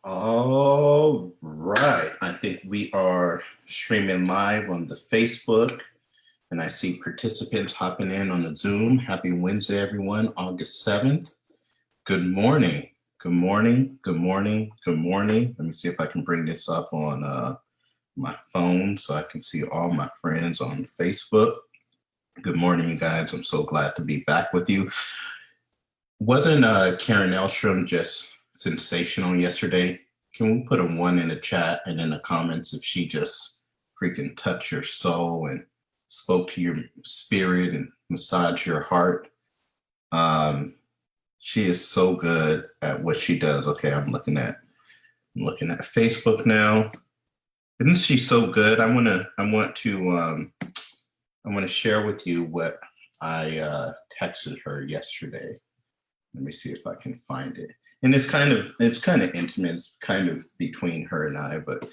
All right. I think we are streaming live on the Facebook, and I see participants hopping in on the Zoom. Happy Wednesday, everyone, August 7th. Good morning. Good morning. Good morning. Good morning. Let me see if I can bring this up on my phone so I can see all my friends on Facebook. Good morning, you guys. I'm so glad to be back with you. Wasn't Karen Elstrom just sensational yesterday? Can we put a 1 in the chat and in the comments if she just freaking touched your soul and spoke to your spirit and massaged your heart? She is so good at what she does. Okay, I'm looking at Facebook now. Isn't she so good? I want to share with you what I texted her yesterday. Let me see if I can find it. And it's kind of intimate. It's kind of between her and I, but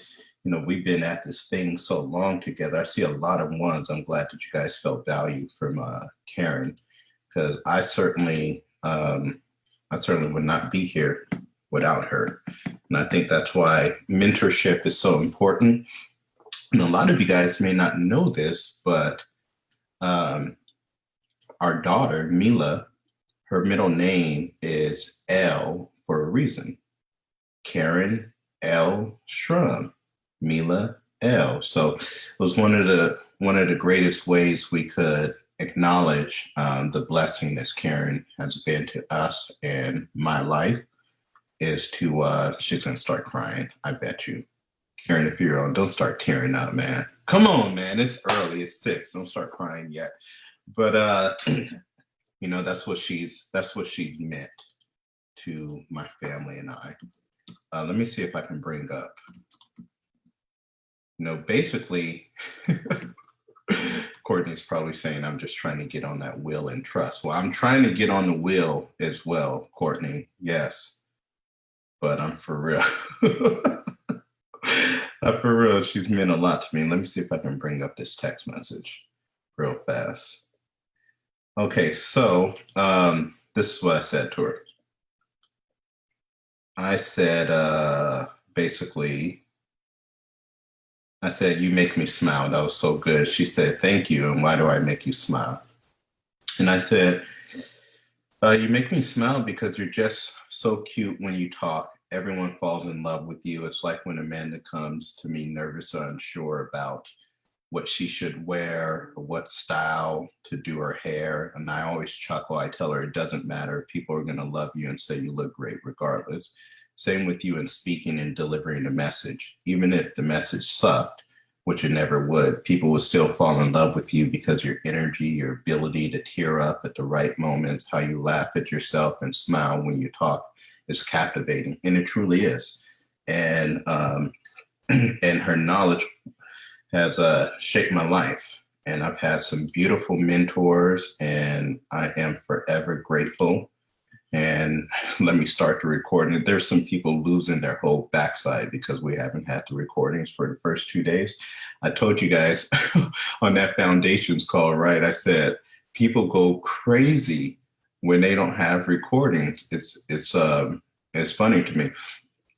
we've been at this thing so long together. I see a lot of ones. I'm glad that you guys felt value from Karen, because I certainly would not be here without her. And I think that's why mentorship is so important. And a lot of you guys may not know this, but our daughter, Mila, her middle name is L for a reason. Karen L. Strum, Mila L. So it was one of the greatest ways we could acknowledge the blessing that Karen has been to us and my life is to, she's going to start crying, I bet you. Karen, if you're on, don't start tearing up, man. Come on, man. It's early. It's 6. Don't start crying yet. But that's what she's meant to my family and I. Let me see if I can bring up. Basically, Courtney's probably saying I'm just trying to get on that will and trust. Well, I'm trying to get on the will as well, Courtney. Yes, but I'm for real. For real, she's meant a lot to me. Let me see if I can bring up this text message real fast. Okay, so this is what I said to her. I said, basically, I said, you make me smile. That was so good. She said, thank you. And why do I make you smile? And I said, you make me smile because you're just so cute when you talk. Everyone falls in love with you. It's like when Amanda comes to me nervous or unsure about what she should wear, or what style to do her hair. And I always chuckle. I tell her it doesn't matter. People are going to love you and say you look great regardless. Same with you in speaking and delivering the message. Even if the message sucked, which it never would, people would still fall in love with you because your energy, your ability to tear up at the right moments, how you laugh at yourself and smile when you talk is captivating. And it truly is. And and her knowledge has shaped my life, and I've had some beautiful mentors, and I am forever grateful. And let me start the recording. There's some people losing their whole backside because we haven't had the recordings for the first 2 days. I told you guys on that foundations call, right? I said people go crazy when they don't have recordings. It's funny to me,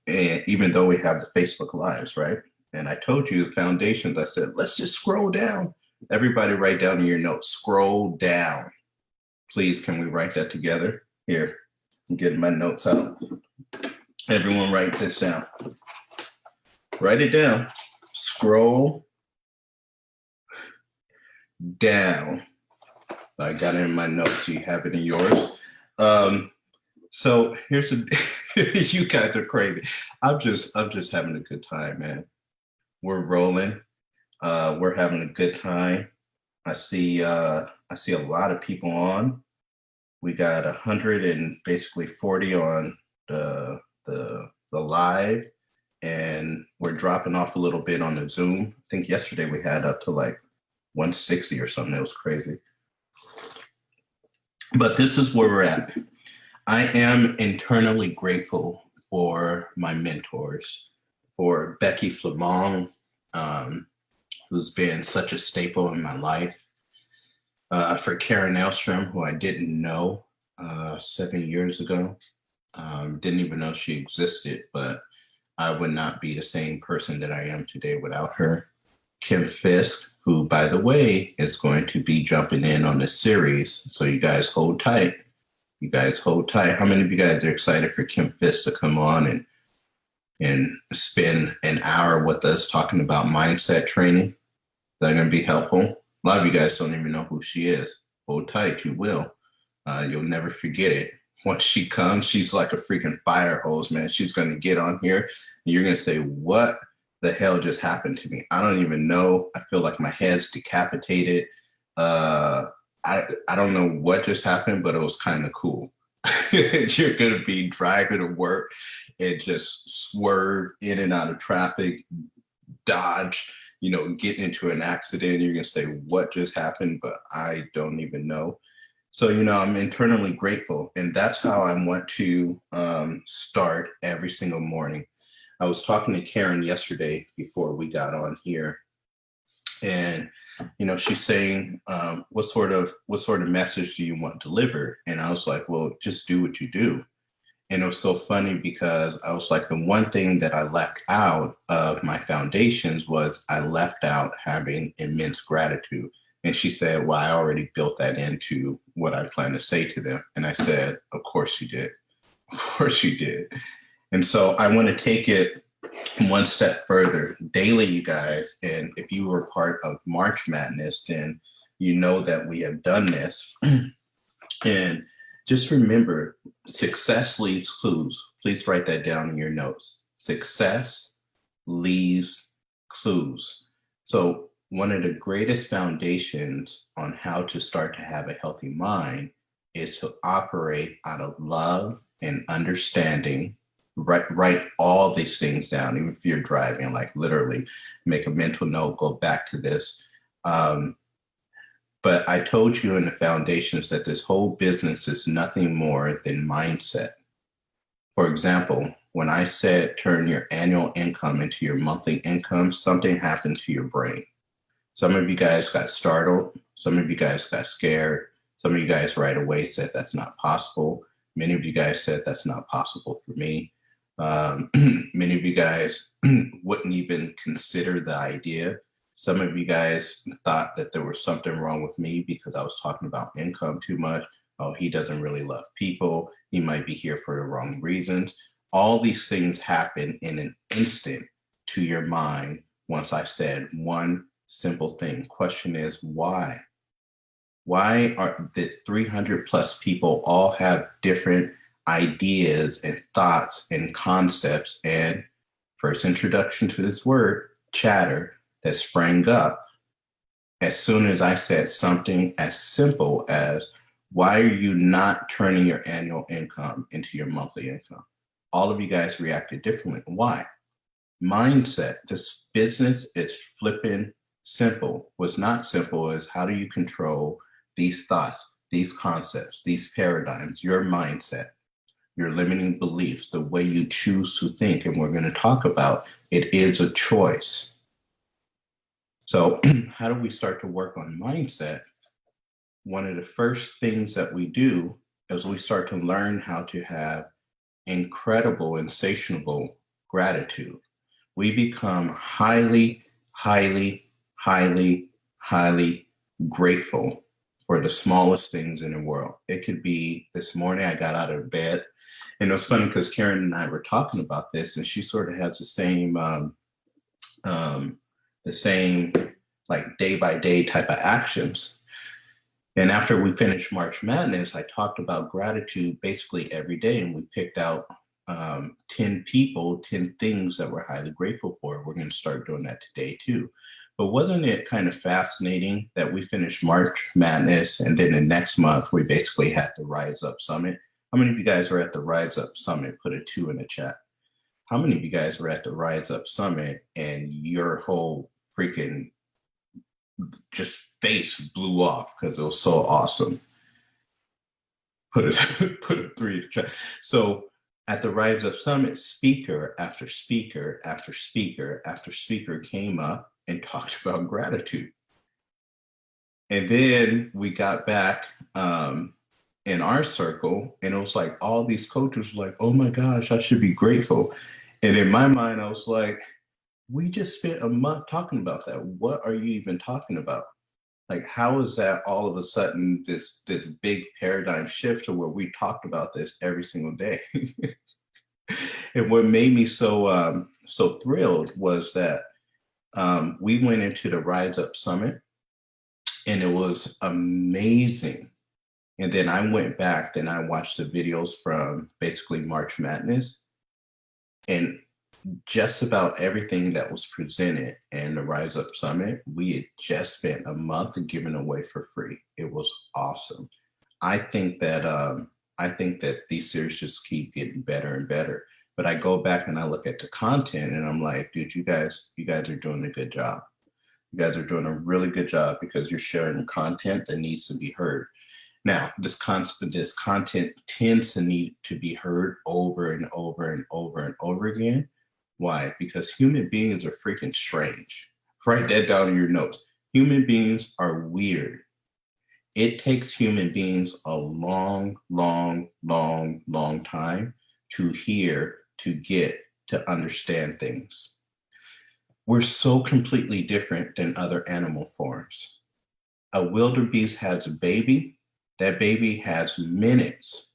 and even though we have the Facebook Lives, right? And I told you the foundations, I said, let's just scroll down. Everybody write down in your notes, scroll down. Please, can we write that together? Here, I'm getting my notes out. Everyone write this down. Write it down. Scroll down. I got it in my notes. You have it in yours. So here's you guys are crazy. I'm just having a good time, man. We're rolling. We're having a good time. I see a lot of people on. We got 100 and basically 40 on the live, and we're dropping off a little bit on the Zoom. I think yesterday we had up to like 160 or something. It was crazy. But this is where we're at. I am internally grateful for my mentors, for Becky Flamong, who's been such a staple in my life, for Karen Elstrom, who I didn't know 7 years ago. Didn't even know she existed, but I would not be the same person that I am today without her. Kim Fisk, who, by the way, is going to be jumping in on this series. So you guys hold tight. You guys hold tight. How many of you guys are excited for Kim Fisk to come on and spend an hour with us talking about mindset training? Is that going to be helpful? A lot of you guys don't even know who she is. Hold tight, you will. You'll never forget it. Once she comes, she's like a freaking fire hose, man. She's going to get on here and you're going to say, what the hell just happened to me? I don't even know. I feel like my head's decapitated. I don't know what just happened, but it was kind of cool. You're going to be driving to work and just swerve in and out of traffic, dodge, getting into an accident. You're going to say, what just happened? But I don't even know. So, I'm internally grateful. And that's how I want to start every single morning. I was talking to Karen yesterday before we got on here. And, she's saying, what sort of message do you want delivered? And I was like, well, just do what you do. And it was so funny because I was like, the one thing that I left out of my foundations was I left out having immense gratitude. And she said, well, I already built that into what I plan to say to them. And I said, of course you did. Of course you did. And so I want to take it one step further daily, you guys. And if you were part of March Madness, then you know that we have done this. And just remember, success leaves clues. Please write that down in your notes. Success leaves clues. So one of the greatest foundations on how to start to have a healthy mind is to operate out of love and understanding. Write all these things down, even if you're driving, like literally make a mental note, go back to this. But I told you in the foundations that this whole business is nothing more than mindset. For example, when I said turn your annual income into your monthly income, something happened to your brain. Some of you guys got startled. Some of you guys got scared. Some of you guys right away said that's not possible. Many of you guys said that's not possible for me. Many of you guys wouldn't even consider the idea. Some of you guys thought that there was something wrong with me because I was talking about income too much. Oh, he doesn't really love people. He might be here for the wrong reasons. All these things happen in an instant to your mind once I said one simple thing. Question is, why? Why are the 300 plus people all have different ideas and thoughts and concepts? And first introduction to this word, chatter, that sprang up as soon as I said something as simple as, why are you not turning your annual income into your monthly income? All of you guys reacted differently. Why? Mindset. This business is flipping simple. What's not simple is, how do you control these thoughts, these concepts, these paradigms, your mindset, your limiting beliefs, the way you choose to think. And we're going to talk about it is a choice. So how do we start to work on mindset? One of the first things that we do is we start to learn how to have incredible, insatiable gratitude. We become highly, highly, highly, highly grateful for the smallest things in the world. It could be this morning I got out of bed, and it was funny because Karen and I were talking about this, and she sort of has the same like day by day type of actions. And after we finished March Madness, I talked about gratitude basically every day, and we picked out 10 people, 10 things that we're highly grateful for. We're going to start doing that today too. But wasn't it kind of fascinating that we finished March Madness, and then the next month we basically had the Rise Up Summit? How many of you guys were at the Rise Up Summit? Put a 2 in the chat. How many of you guys were at the Rise Up Summit and your whole freaking just face blew off because it was so awesome? Put a 3 in the chat. So at the Rise Up Summit, speaker after speaker after speaker after speaker came up and talked about gratitude. And then we got back in our circle, and it was like all these coaches were like, oh my gosh, I should be grateful. And in my mind, I was like, we just spent a month talking about that. What are you even talking about? Like, how is that all of a sudden this big paradigm shift to where we talked about this every single day? And what made me so thrilled was that we went into the Rise Up Summit, and it was amazing. And then I went back and I watched the videos from basically March Madness, and just about everything that was presented in the Rise Up Summit, we had just spent a month giving away for free. It was awesome. I think that these series just keep getting better and better. But I go back and I look at the content and I'm like, dude, you guys are doing a good job. You guys are doing a really good job because you're sharing content that needs to be heard. Now, this content tends to need to be heard over and over and over and over again. Why? Because human beings are freaking strange. Write that down in your notes. Human beings are weird. It takes human beings a long, long, long, long time to hear, to get, to understand things. We're so completely different than other animal forms. A wildebeest has a baby. That baby has minutes,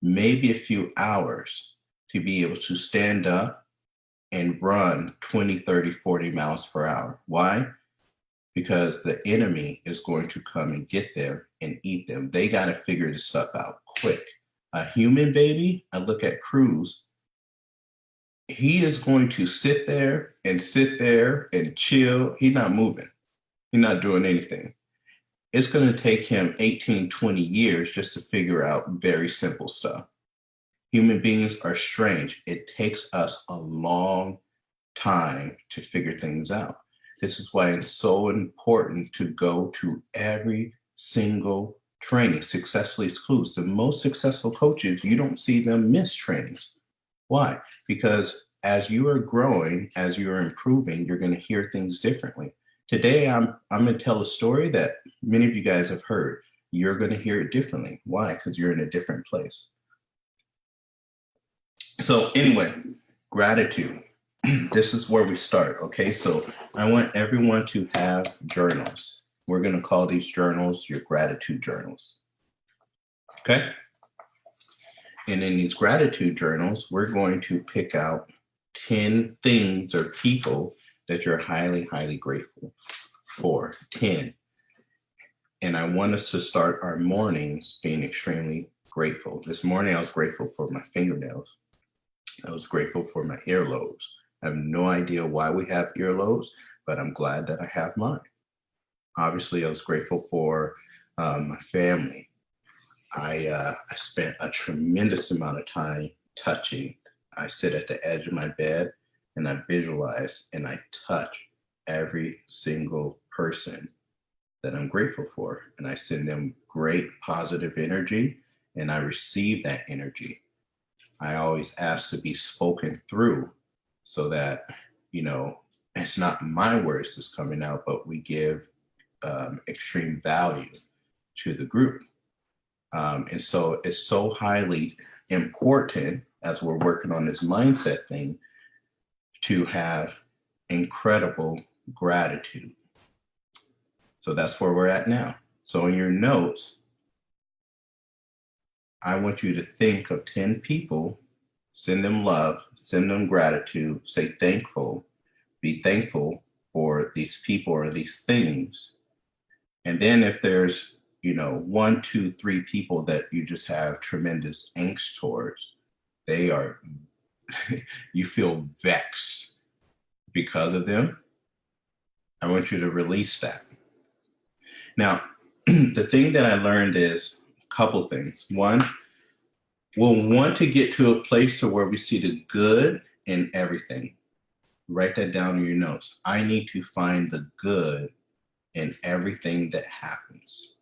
maybe a few hours to be able to stand up and run 20, 30, 40 miles per hour. Why? Because the enemy is going to come and get them and eat them. They got to figure this stuff out quick. A human baby, I look at Cruz, he is going to sit there and chill. He's not moving. He's not doing anything. It's going to take him 18, 20 years just to figure out very simple stuff. Human beings are strange. It takes us a long time to figure things out. This is why it's so important to go to every single training. Successfully Schools, the most successful coaches, you don't see them miss trainings. Why? Because as you are growing, as you are improving, you're going to hear things differently. Today, I'm going to tell a story that many of you guys have heard. You're going to hear it differently. Why? Because you're in a different place. So anyway, gratitude. This is where we start, okay? So I want everyone to have journals. We're going to call these journals your gratitude journals, okay? And in these gratitude journals, we're going to pick out 10 things or people that you're highly, highly grateful for. 10. And I want us to start our mornings being extremely grateful. This morning, I was grateful for my fingernails. I was grateful for my earlobes. I have no idea why we have earlobes, but I'm glad that I have mine. Obviously, I was grateful for my family. I spent a tremendous amount of time touching. I sit at the edge of my bed and I visualize and I touch every single person that I'm grateful for. And I send them great positive energy and I receive that energy. I always ask to be spoken through so that, it's not my words that's coming out, but we give extreme value to the group. And so it's so highly important as we're working on this mindset thing to have incredible gratitude. So that's where we're at now. So in your notes, I want you to think of 10 people, send them love, send them gratitude, say thankful, be thankful for these people or these things. And then if there's, 1, 2, 3 people that you just have tremendous angst towards, you feel vexed because of them, I want you to release that. Now, the thing that I learned is a couple things. One, we'll want to get to a place to where we see the good in everything. Write that down in your notes. I need to find the good in everything that happens.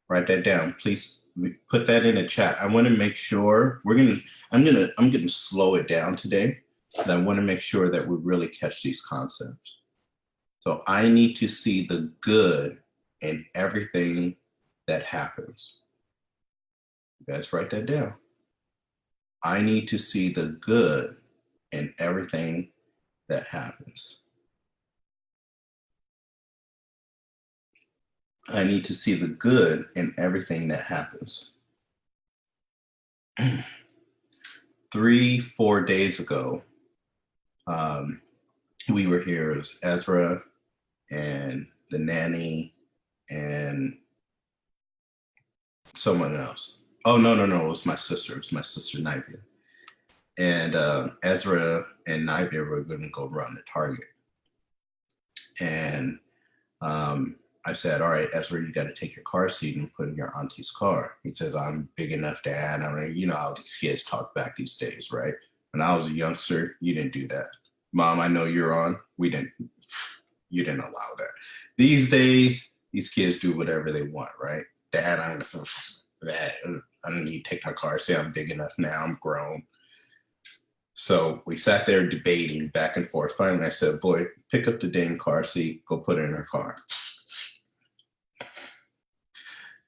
Write that down. Please put that in the chat. I want to make sure I'm going to slow it down today. I want to make sure that we really catch these concepts. So I need to see the good in everything that happens. You guys write that down. I need to see the good in everything that happens. I need to see the good in everything that happens. 3-4 days ago, we were here as Ezra and the nanny and someone else. Oh, no. It was my sister. It was my sister, Nivea. And Ezra and Nivea were going to go run to Target. And I said, all right, Ezra, you got to take your car seat and put in your auntie's car. He says, I'm big enough, Dad. I mean, you know how these kids talk back these days, right? When I was a youngster, you didn't do that. Mom, I know you're on. You didn't allow that. These days, these kids do whatever they want, right? Dad, I don't need to take my car. Say I'm big enough now. I'm grown. So we sat there debating back and forth. Finally, I said, boy, pick up the dang car seat, go put it in her car.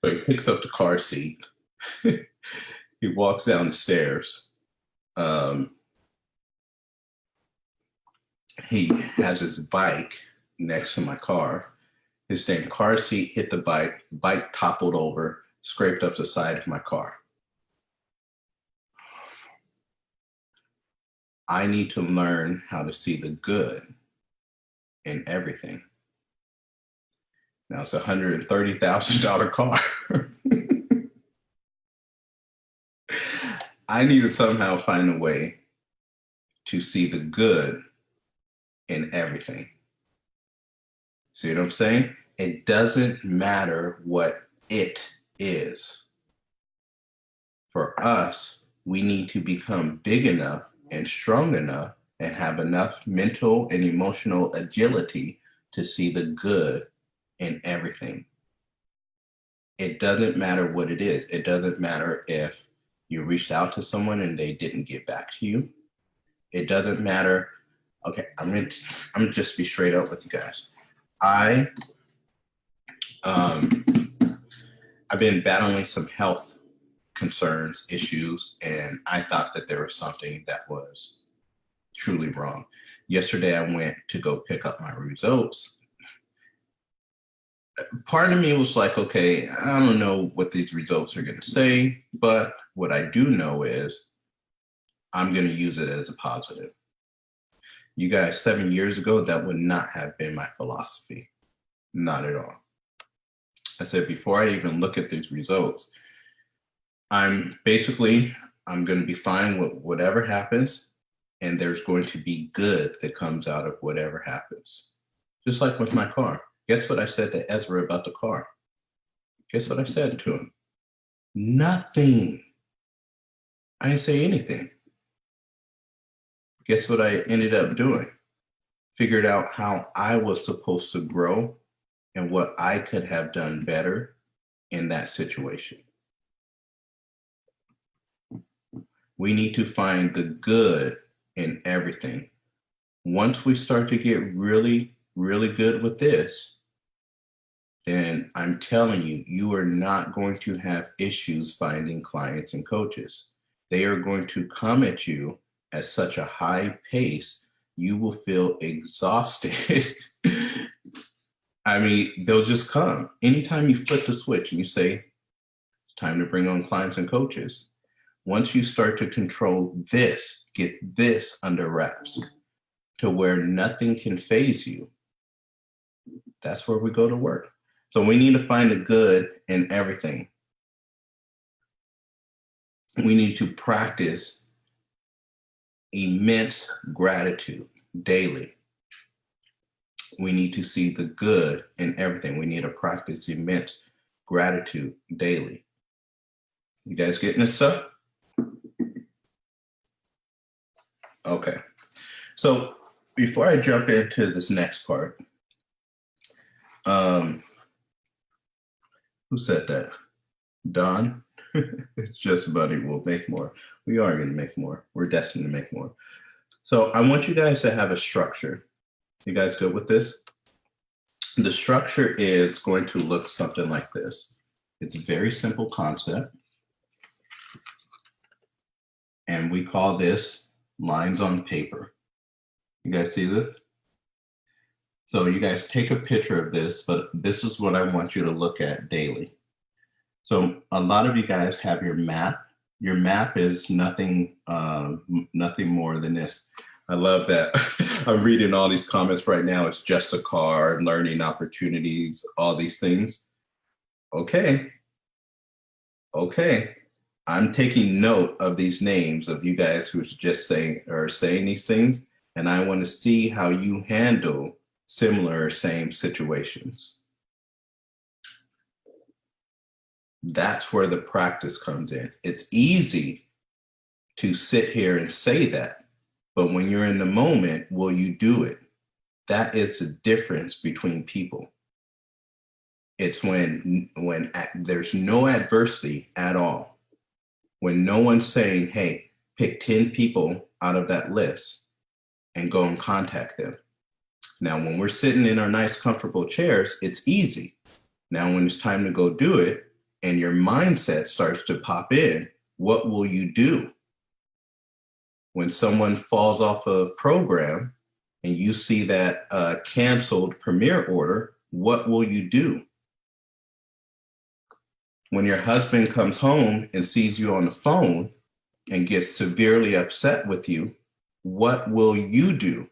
So he picks up the car seat. He walks down the stairs. He has his bike next to my car. His dang car seat hit the bike toppled over, scraped up the side of my car. I need to learn how to see the good in everything. Now it's a $130,000 car. I need to somehow find a way to see the good in everything. See what I'm saying? It doesn't matter what it is. For us, we need to become big enough and strong enough and have enough mental and emotional agility to see the good in everything. It doesn't matter what it is. It doesn't matter if you reached out to someone and they didn't get back to you. It doesn't matter. Okay, I'm gonna just be straight up with you guys. I've been battling some health concerns, issues, and I thought that there was something that was truly wrong. Yesterday, I went to go pick up my results. Part of me was like, okay, I don't know what these results are going to say, but what I do know is I'm going to use it as a positive. You guys, 7 years ago, that would not have been my philosophy. Not at all. I said, before I even look at these results, I'm going to be fine with whatever happens, and there's going to be good that comes out of whatever happens. Just like with my car. Guess what I said to Ezra about the car? Guess what I said to him? Nothing. I didn't say anything. Guess what I ended up doing? Figured out how I was supposed to grow and what I could have done better in that situation. We need to find the good in everything. Once we start to get really, really good with this, then I'm telling you, you are not going to have issues finding clients and coaches. They are going to come at you at such a high pace, you will feel exhausted. I mean, they'll just come. Anytime you flip the switch and you say, it's time to bring on clients and coaches, once you start to control this, get this under wraps to where nothing can faze you, that's where we go to work. So we need to find the good in everything. We need to practice immense gratitude daily. We need to see the good in everything. We need to practice immense gratitude daily. You guys getting this stuff? Okay. So before I jump into this next part, who said that? Don? It's just money. We'll make more. We are going to make more. We're destined to make more. So I want you guys to have a structure. You guys good with this? The structure is going to look something like this. It's a very simple concept. And we call this lines on paper. You guys see this? So you guys take a picture of this, but this is what I want you to look at daily. So a lot of you guys have your map. Your map is nothing more than this. I love that. I'm reading all these comments right now. It's just a car, learning opportunities, all these things. Okay. I'm taking note of these names of you guys who's just saying these things, and I want to see how you handle similar same situations. That's where the practice comes in. It's easy to sit here and say that, but when you're in the moment, will you do it? That is the difference between people. It's when there's no adversity at all. When no one's saying, hey, pick 10 people out of that list and go and contact them. Now, when we're sitting in our nice, comfortable chairs, it's easy. Now, when it's time to go do it and your mindset starts to pop in, what will you do? When someone falls off a program and you see that canceled premiere order, what will you do? When your husband comes home and sees you on the phone and gets severely upset with you, what will you do?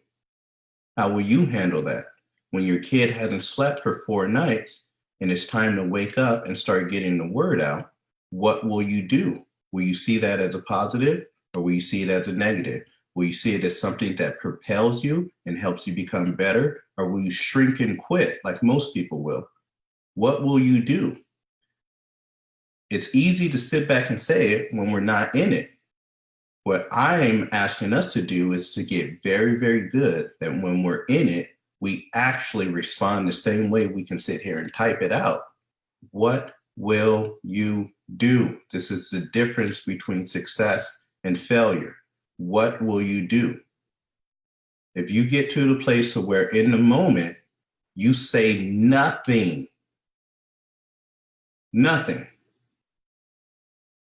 How will you handle that? When your kid hasn't slept for 4 nights and it's time to wake up and start getting the word out, what will you do? Will you see that as a positive, or will you see it as a negative? Will you see it as something that propels you and helps you become better, or will you shrink and quit like most people will? What will you do? It's easy to sit back and say it when we're not in it. What I'm asking us to do is to get very, very good that when we're in it, we actually respond the same way we can sit here and type it out. What will you do? This is the difference between success and failure. What will you do? If you get to the place where in the moment, you say nothing,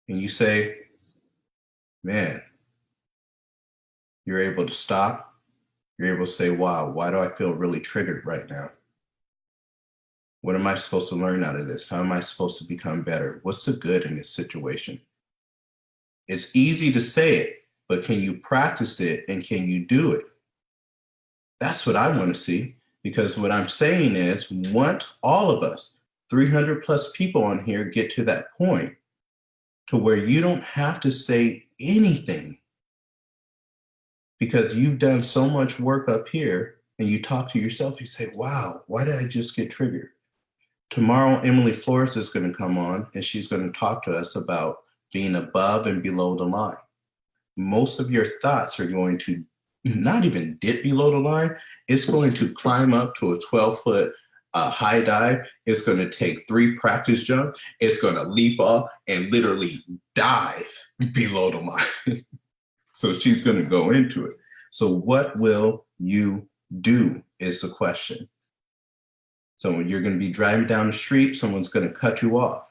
and you say, man, you're able to stop. You're able to say, wow, why do I feel really triggered right now? What am I supposed to learn out of this? How am I supposed to become better? What's the good in this situation? It's easy to say it, but can you practice it and can you do it? That's what I want to see, because what I'm saying is once all of us, 300 plus people on here, get to that point to where you don't have to say anything because you've done so much work up here and you talk to yourself, you say, wow, why did I just get triggered? Tomorrow, Emily Flores is going to come on and she's going to talk to us about being above and below the line. Most of your thoughts are going to not even dip below the line. It's going to climb up to a 12-foot high dive. It's going to take 3 practice jumps. It's going to leap off and literally dive below the line. So she's going to go into it. So what will you do is the question. So when you're going to be driving down the street, someone's going to cut you off.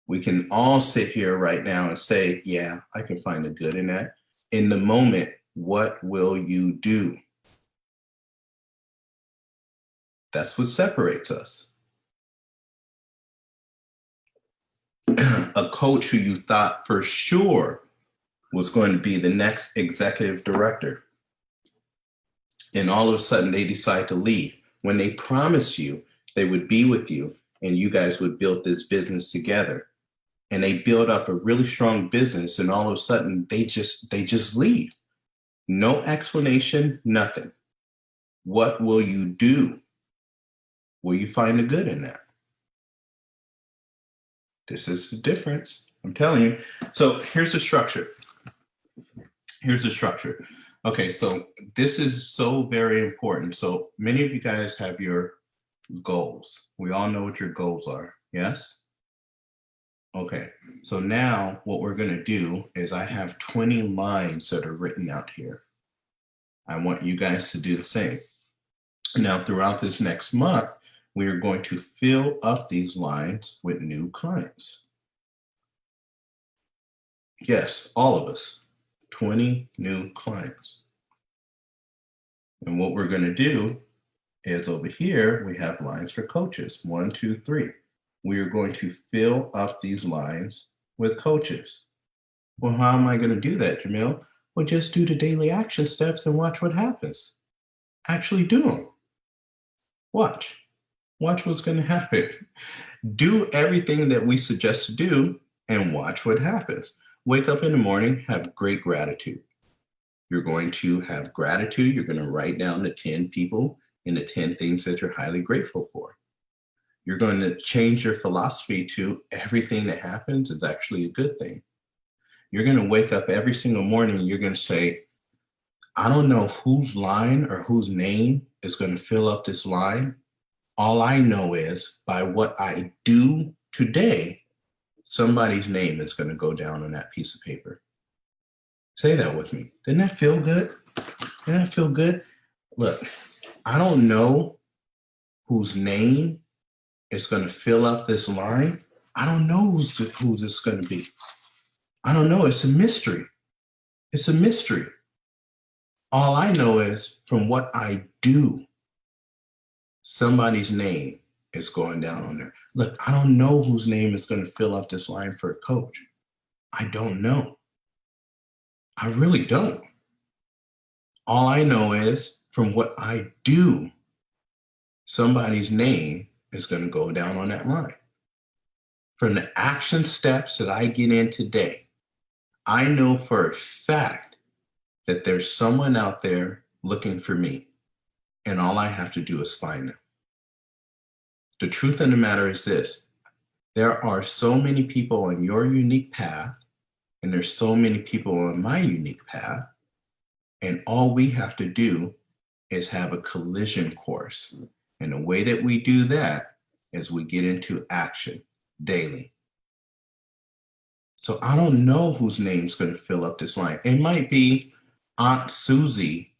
We can all sit here right now and say, yeah, I can find the good in that. In the moment, what will you do? That's what separates us. A coach who you thought for sure was going to be the next executive director, and all of a sudden they decide to leave when they promised you they would be with you and you guys would build this business together. And they build up a really strong business, and all of a sudden they just leave. No explanation, nothing. What will you do? Will you find the good in that? This is the difference. I'm telling you. So here's the structure. Okay, so this is so very important. So many of you guys have your goals. We all know what your goals are, yes? Okay, so now what we're gonna do is I have 20 lines that are written out here. I want you guys to do the same. Now, throughout this next month, we are going to fill up these lines with new clients. Yes, all of us. 20 new clients. And what we're going to do is over here, we have lines for coaches. 1, 2, 3. We are going to fill up these lines with coaches. Well, how am I going to do that, Jamil? Well, just do the daily action steps and watch what happens. Actually do them. Watch. Watch what's going to happen. Do everything that we suggest to do and watch what happens. Wake up in the morning, have great gratitude. You're going to have gratitude. You're going to write down the 10 people and the 10 things that you're highly grateful for. You're going to change your philosophy to everything that happens is actually a good thing. You're going to wake up every single morning and you're going to say, I don't know whose line or whose name is going to fill up this line. All I know is by what I do today, somebody's name is going to go down on that piece of paper. Say that with me. Didn't that feel good? Didn't that feel good? Look, I don't know whose name is going to fill up this line. I don't know who this is going to be. I don't know. It's a mystery. It's a mystery. All I know is from what I do, somebody's name is going down on there. Look, I don't know whose name is going to fill up this line for a coach. I don't know. I really don't. All I know is from what I do, somebody's name is going to go down on that line. From the action steps that I get in today, I know for a fact that there's someone out there looking for me, and all I have to do is find them. The truth of the matter is this: there are so many people on your unique path, and there's so many people on my unique path, and all we have to do is have a collision course. And the way that we do that is we get into action daily. So I don't know whose name's going to fill up this line. It might be Aunt Susie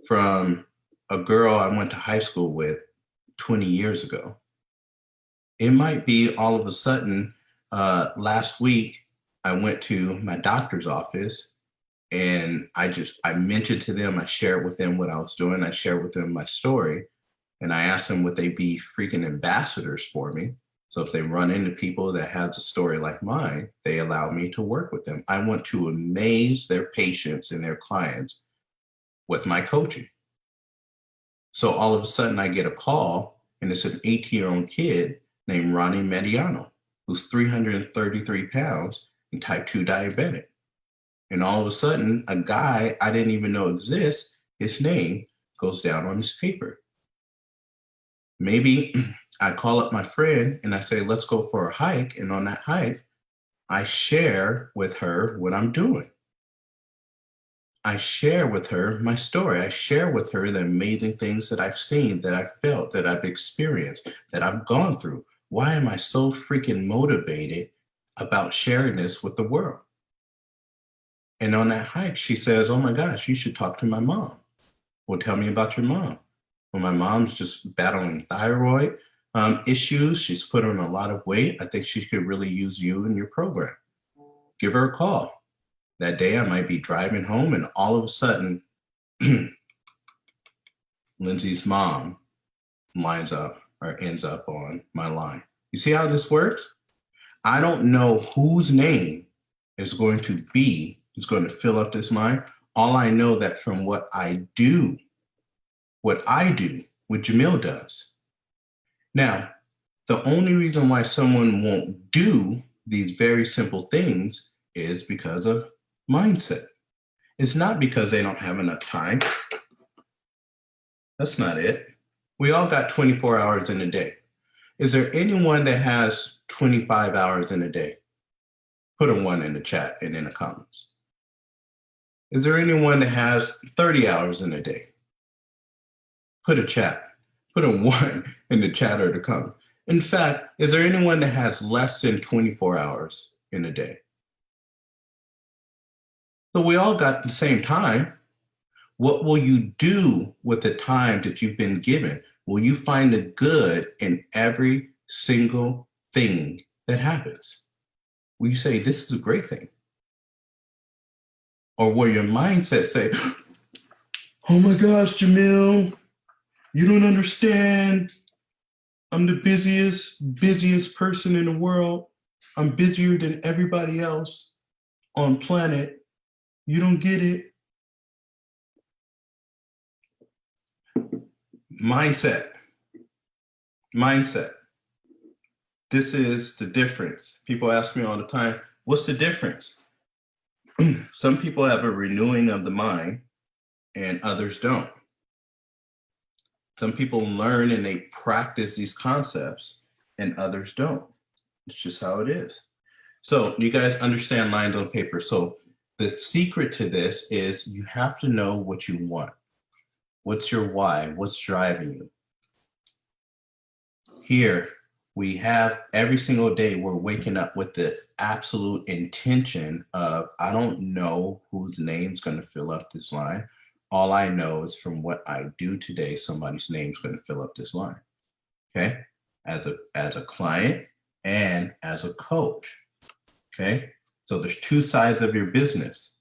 from a girl I went to high school with 20 years ago. It might be all of a sudden, last week, I went to my doctor's office and I mentioned to them, I shared with them what I was doing. I shared with them my story, and I asked them would they be freaking ambassadors for me. So if they run into people that has a story like mine, they allow me to work with them. I want to amaze their patients and their clients with my coaching. So all of a sudden I get a call, and it's an 18-year-old kid named Ronnie Mediano, who's 333 pounds and type 2 diabetic. And all of a sudden, a guy I didn't even know exists, his name goes down on his paper. Maybe I call up my friend and I say, let's go for a hike. And on that hike, I share with her what I'm doing. I share with her my story. I share with her the amazing things that I've seen, that I've felt, that I've experienced, that I've gone through. Why am I so freaking motivated about sharing this with the world? And on that hike, she says, oh my gosh, you should talk to my mom. Well, tell me about your mom. Well, my mom's just battling thyroid issues. She's put on a lot of weight. I think she could really use you in your program. Give her a call. That day I might be driving home, and all of a sudden, Lindsay's mom lines up or ends up on my line. You see how this works? I don't know whose name is going to fill up this line. All I know that from what I do, what Jamil does. Now, the only reason why someone won't do these very simple things is because of mindset. It's not because they don't have enough time. That's not it. We all got 24 hours in a day. Is there anyone that has 25 hours in a day? Put a 1 in the chat and in the comments. Is there anyone that has 30 hours in a day? Put a 1 in the chat or the comment. In fact, is there anyone that has less than 24 hours in a day? So we all got the same time. What will you do with the time that you've been given? Will you find the good in every single thing that happens? Will you say, this is a great thing? Or will your mindset say, oh my gosh, Jamil, you don't understand. I'm the busiest person in the world. I'm busier than everybody else on planet. You don't get it. Mindset. This is the difference. People ask me all the time, what's the difference? Some people have a renewing of the mind and others don't. Some people learn and they practice these concepts and others don't. It's just how it is. So you guys understand lines on paper. So the secret to this is you have to know what you want. What's your why? What's driving you? Here, we have every single day, we're waking up with the absolute intention of, I don't know whose name's going to fill up this line. All I know is from what I do today, somebody's name's going to fill up this line. Okay. As a client and as a coach. Okay. So there's two sides of your business.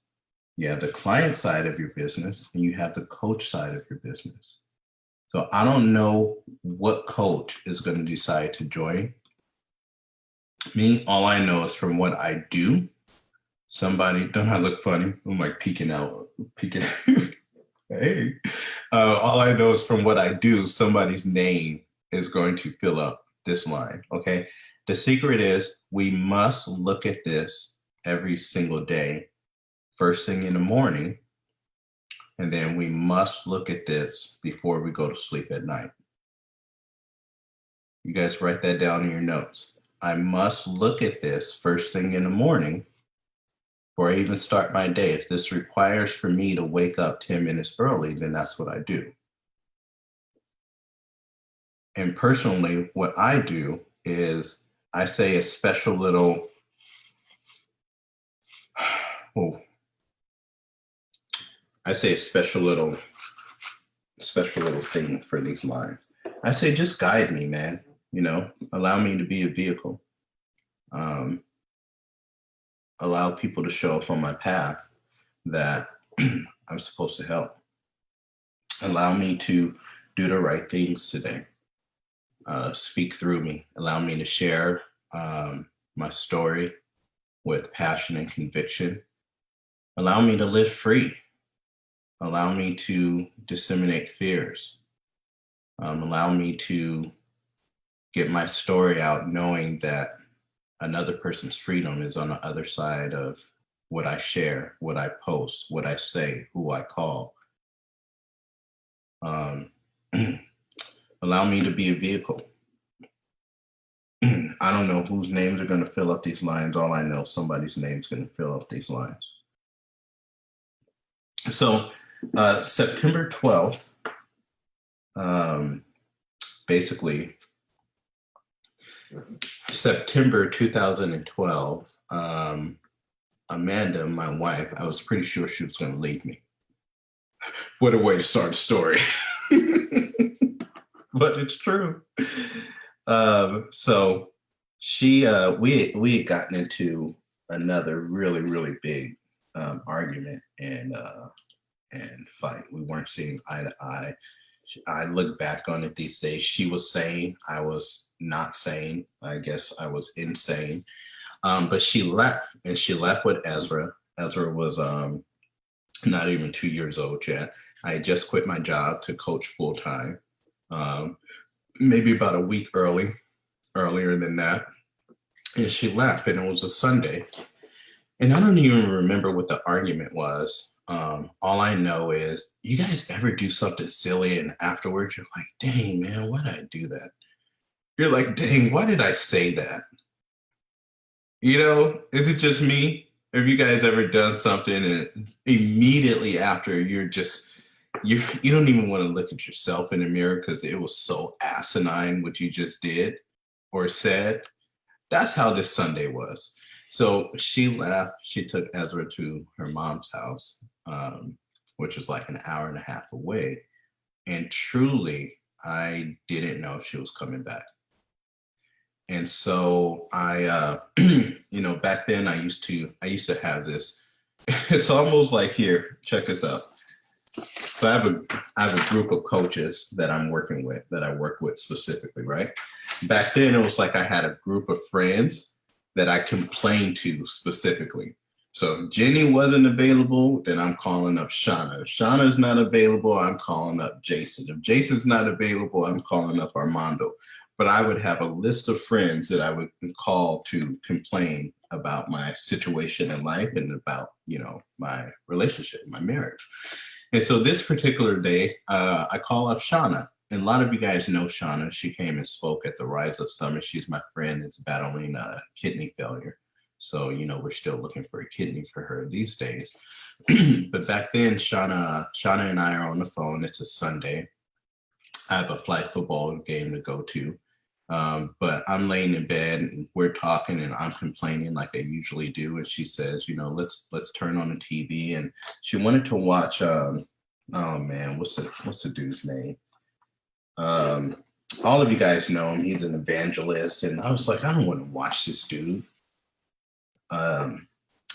You have the client side of your business and you have the coach side of your business. So I don't know what coach is going to decide to join me. All I know is from what I do, somebody, don't I look funny? I'm like peeking. Hey, all I know is from what I do, somebody's name is going to fill up this line. Okay. The secret is we must look at this every single day, first thing in the morning. And then we must look at this before we go to sleep at night. You guys write that down in your notes. I must look at this first thing in the morning before I even start my day. If this requires for me to wake up 10 minutes early, then that's what I do. And personally, what I do is I say a special little, special little thing for these lines. I say, just guide me, man. Allow me to be a vehicle. Allow people to show up on my path that I'm supposed to help. Allow me to do the right things today. Speak through me. Allow me to share my story with passion and conviction. Allow me to live free. Allow me to disseminate fears. Allow me to get my story out knowing that another person's freedom is on the other side of what I share, what I post, what I say, who I call. Allow me to be a vehicle. I don't know whose names are going to fill up these lines. All I know, somebody's name's going to fill up these lines. So September 12th, basically September 2012, Amanda, my wife, I was pretty sure she was going to leave me. What a way to start a story. But it's true. So she, we had gotten into another really, really big argument and fight. We weren't seeing eye to eye. I look back on it these days. She was sane. I was not sane. I guess I was insane. But she left, and she left with Ezra. Ezra was not even 2 years old yet. I had just quit my job to coach full time. Maybe about a week earlier than that. And she left, and it was a Sunday. And I don't even remember what the argument was. All I know is, you guys ever do something silly and afterwards you're like, dang, man, why did I do that? You're like, dang, why did I say that? Is it just me? Have you guys ever done something and immediately after you don't even want to look at yourself in the mirror because it was so asinine what you just did or said? That's how this Sunday was. So she left. She took Ezra to her mom's house, which was like an hour and a half away. And truly, I didn't know if she was coming back. And so I, back then I used to have this It's almost like here, check this out. So I have a group of coaches that I'm working with, that I work with specifically, right? Back then it was like I had a group of friends that I complained to specifically. So if Jenny wasn't available, then I'm calling up Shauna. If Shauna's not available, I'm calling up Jason. If Jason's not available, I'm calling up Armando. But I would have a list of friends that I would call to complain about my situation in life and about, my relationship, my marriage. And so this particular day, I call up Shauna. And a lot of you guys know Shauna. She came and spoke at the Rise Up Summit. She's my friend that's battling kidney failure. So, we're still looking for a kidney for her these days. But back then, Shauna and I are on the phone. It's a Sunday. I have a flag football game to go to. But I'm laying in bed and we're talking and I'm complaining like I usually do. And she says, let's turn on the TV. And she wanted to watch oh man, what's the dude's name? All of you guys know him. He's an evangelist. And I was like, I don't want to watch this dude.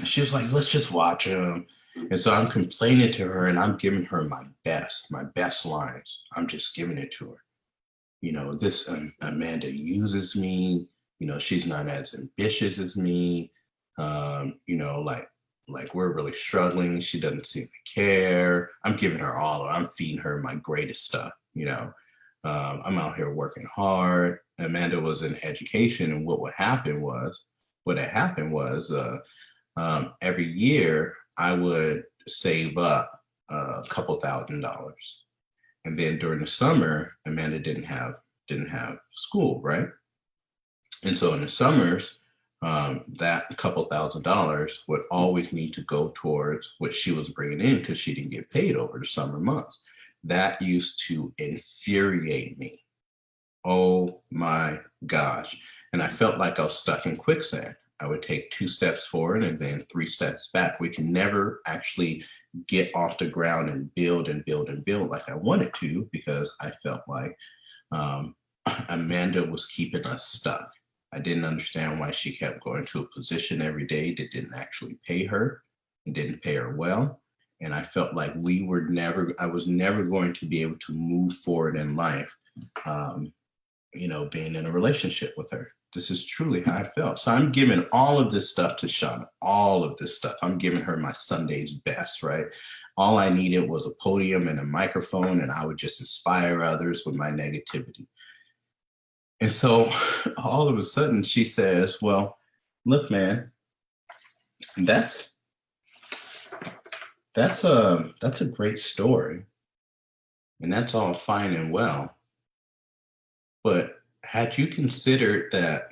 She was like, let's just watch him. And so I'm complaining to her and I'm giving her my best lines. I'm just giving it to her. This Amanda uses me. She's not as ambitious as me. Like we're really struggling. She doesn't seem to care. I'm giving her all. I'm feeding her my greatest stuff. I'm out here working hard. Amanda was in education, and what had happened was, every year I would save up a couple $1,000s. And then during the summer, Amanda didn't have school, right? And so in the summers, that couple $1,000s would always need to go towards what she was bringing in because she didn't get paid over the summer months. That used to infuriate me. Oh my gosh. And I felt like I was stuck in quicksand. I would take 2 steps forward and then 3 steps back. We can never actually get off the ground and build and build and build like I wanted to, because I felt like um, Amanda was keeping us stuck. I didn't understand why she kept going to a position every day that didn't actually pay her and didn't pay her well. And I felt like I was never going to be able to move forward in life, being in a relationship with her. This is truly how I felt. So I'm giving all of this stuff to Shauna, all of this stuff. I'm giving her my Sunday's best, right? All I needed was a podium and a microphone, and I would just inspire others with my negativity. And so all of a sudden she says, well, look, man, that's a great story. And that's all fine and well. But had you considered that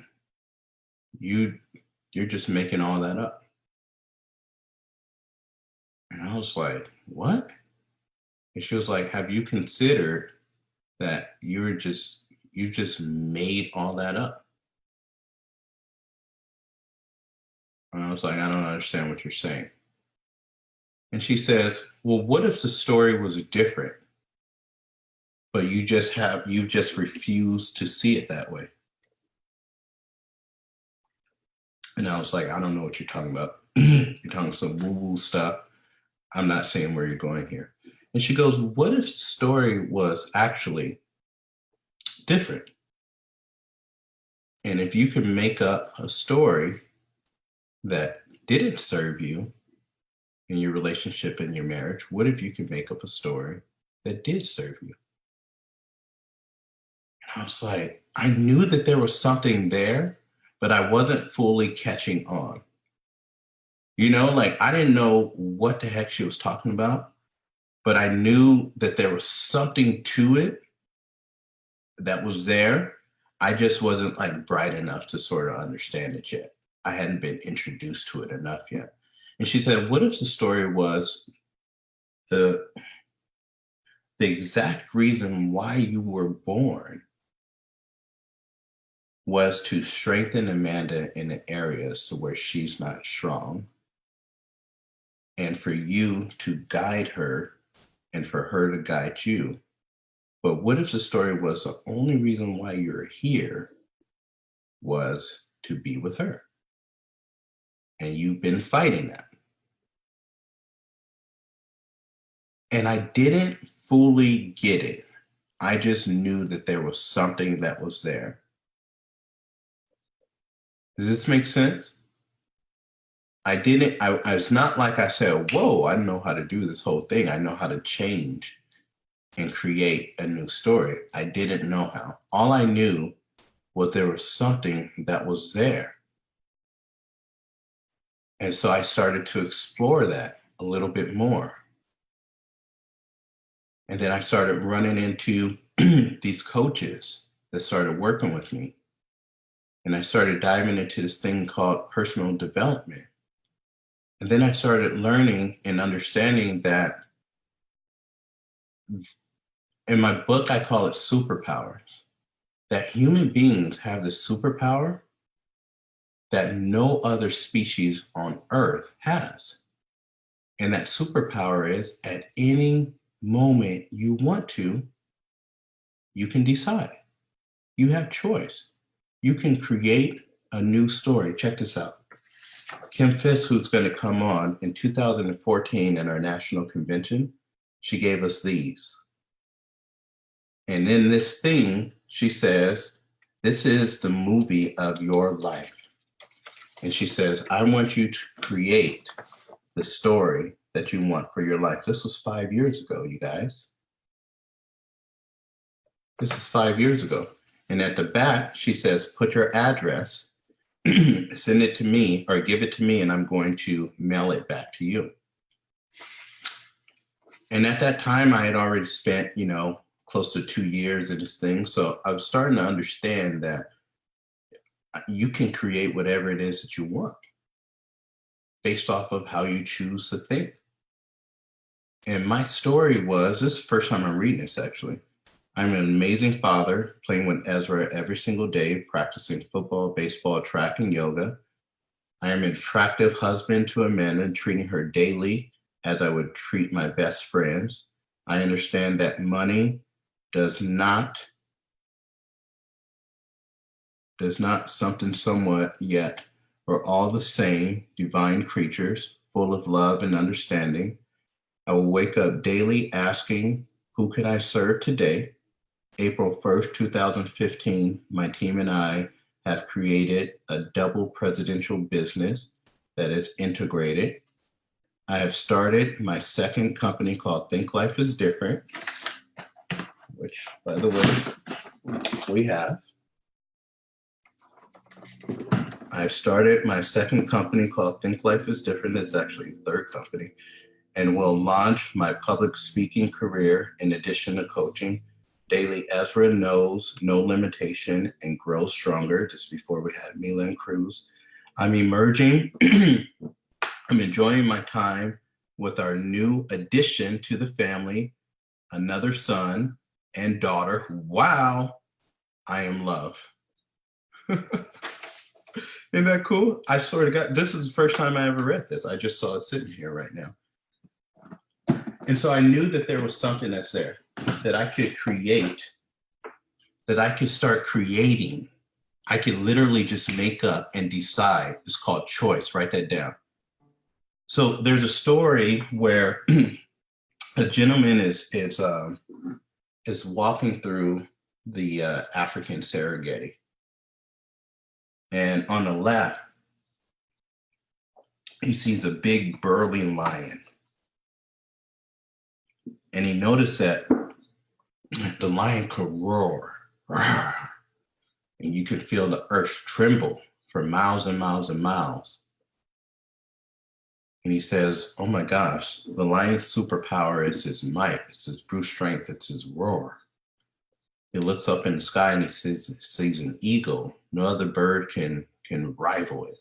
you're just making all that up? And I was like, what? And she was like, have you considered that you just made all that up? And I was like, I don't understand what you're saying. And she says, well, what if the story was different, but you just refused to see it that way? And I was like, I don't know what you're talking about. You're talking some woo-woo stuff. I'm not saying where you're going here. And she goes, what if the story was actually different? And if you can make up a story that didn't serve you in your relationship and your marriage, what if you could make up a story that did serve you? And I was like, I knew that there was something there, but I wasn't fully catching on. Like I didn't know what the heck she was talking about, but I knew that there was something to it that was there. I just wasn't like bright enough to sort of understand it yet. I hadn't been introduced to it enough yet. And she said, what if the story was the the exact reason why you were born was to strengthen Amanda in the areas to where she's not strong, and for you to guide her and for her to guide you. But what if the story was the only reason why you're here was to be with her? And you've been fighting that. And I didn't fully get it. I just knew that there was something that was there. Does this make sense? I it's not like I said, whoa, I know how to do this whole thing. I know how to change and create a new story. I didn't know how. All I knew was there was something that was there. And so I started to explore that a little bit more. And then I started running into these coaches that started working with me. And I started diving into this thing called personal development. And then I started learning and understanding that in my book, I call it superpowers, that human beings have this superpower that no other species on Earth has. And that superpower is at any moment you want to, you can decide. You have choice. You can create a new story. Check this out. Kim Fisk, who's going to come on in 2014 at our national convention, she gave us these. And in this thing, she says, this is the movie of your life. And she says, I want you to create the story that you want for your life. This was 5 years ago, you guys. This is 5 years ago. And at the back, she says, put your address, send it to me or give it to me, and I'm going to mail it back to you. And at that time, I had already spent, close to 2 years in this thing. So I was starting to understand that you can create whatever it is that you want based off of how you choose to think. And my story was, this is the first time I'm reading this actually. I'm an amazing father, playing with Ezra every single day, practicing football, baseball, track, and yoga. I am an attractive husband to Amanda, treating her daily as I would treat my best friends. I understand that money does not something somewhat yet. We're all the same, divine creatures, full of love and understanding. I will wake up daily asking, who can I serve today? April 1st, 2015, my team and I have created a double presidential business that is integrated. I have started my second company called Think Life is Different, which, by the way, we have. I've started my second company called Think Life is Different. It's actually the third company, and will launch my public speaking career in addition to coaching. Daily Ezra knows no limitation and grow stronger. Just before we had Mila and Cruz. I'm emerging. I'm enjoying my time with our new addition to the family, another son and daughter. Wow, I am love. Isn't that cool? I swear to God, this is the first time I ever read this. I just saw it sitting here right now. And so I knew that there was something that's there, that I could create, that I could start creating. I could literally just make up and decide. It's called choice. Write that down. So there's a story where a gentleman is walking through the African Serengeti. And on the left, he sees a big burly lion. And he noticed that the lion could roar. And you could feel the earth tremble for miles and miles and miles. And he says, oh my gosh, the lion's superpower is his might, it's his brute strength, it's his roar. He looks up in the sky and he sees an eagle. No other bird can rival it.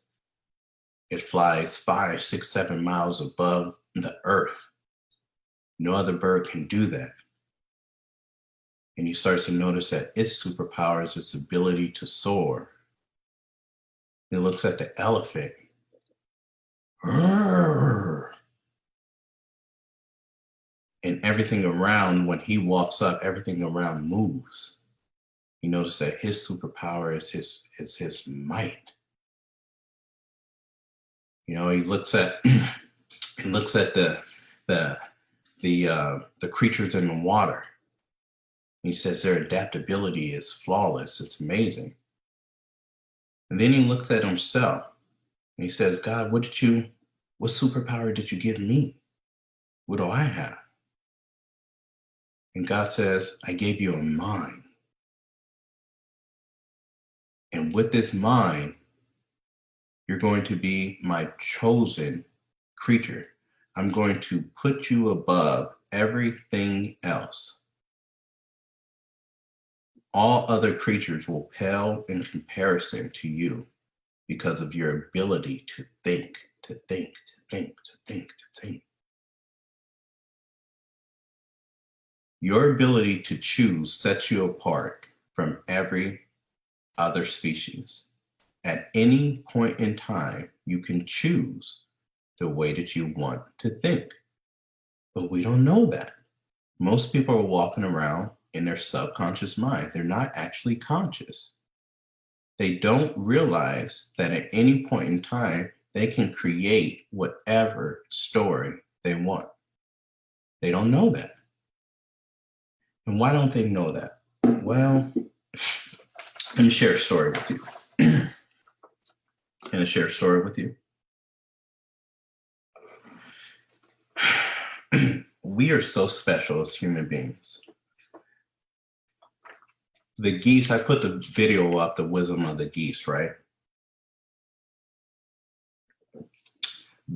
It flies 5, 6, 7 miles above the earth. No other bird can do that. And he starts to notice that its superpower is its ability to soar. He looks at the elephant. And everything around, when he walks up, everything around moves. He notices that his superpower is his might. He looks at the the creatures in the water. He says their adaptability is flawless. It's amazing. And then he looks at himself and he says, God, what superpower did you give me? What do I have? And God says, I gave you a mind. And with this mind, you're going to be my chosen creature. I'm going to put you above everything else. All other creatures will pale in comparison to you because of your ability to think, to think, to think, to think, to think. Your ability to choose sets you apart from every other species. At any point in time, you can choose the way that you want to think. But we don't know that. Most people are walking around in their subconscious mind. They're not actually conscious. They don't realize that at any point in time, they can create whatever story they want. They don't know that. And why don't they know that? Well, let me share a story with you. Can I share a story with you? We are so special as human beings. The geese, I put the video up, the wisdom of the geese, right?